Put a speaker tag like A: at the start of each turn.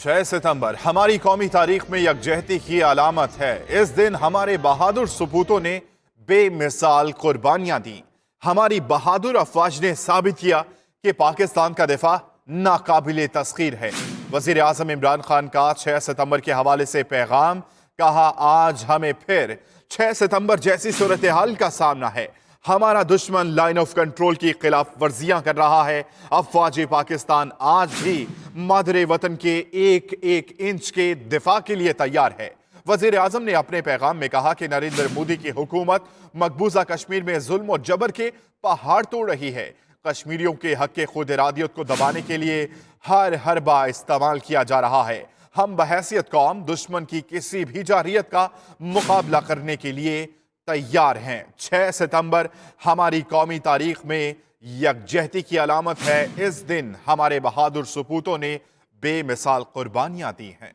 A: 6 ستمبر ہماری قومی تاریخ میں یکجہتی کی علامت ہے۔ اس دن ہمارے بہادر سپوتوں نے بے مثال قربانیاں دیں۔ ہماری بہادر افواج نے ثابت کیا کہ پاکستان کا دفاع ناقابل تسخیر ہے۔ وزیر اعظم عمران خان کا 6 ستمبر کے حوالے سے پیغام، کہا آج ہمیں پھر 6 ستمبر جیسی صورتحال کا سامنا ہے۔ ہمارا دشمن لائن آف کنٹرول کی خلاف ورزیاں کر رہا ہے۔ افواج پاکستان آج بھی مادر وطن کے ایک ایک انچ کے دفاع کے لیے تیار ہے۔ وزیر اعظم نے اپنے پیغام میں کہا کہ نریندر مودی کی حکومت مقبوضہ کشمیر میں ظلم و جبر کے پہاڑ توڑ رہی ہے۔ کشمیریوں کے حق خود ارادیت کو دبانے کے لیے ہر حربہ استعمال کیا جا رہا ہے۔ ہم بحیثیت قوم دشمن کی کسی بھی جارحیت کا مقابلہ کرنے کے لیے تیار ہیں۔ 6 ستمبر ہماری قومی تاریخ میں یکجہتی کی علامت ہے۔ اس دن ہمارے بہادر سپوتوں نے بے مثال قربانیاں دی ہیں۔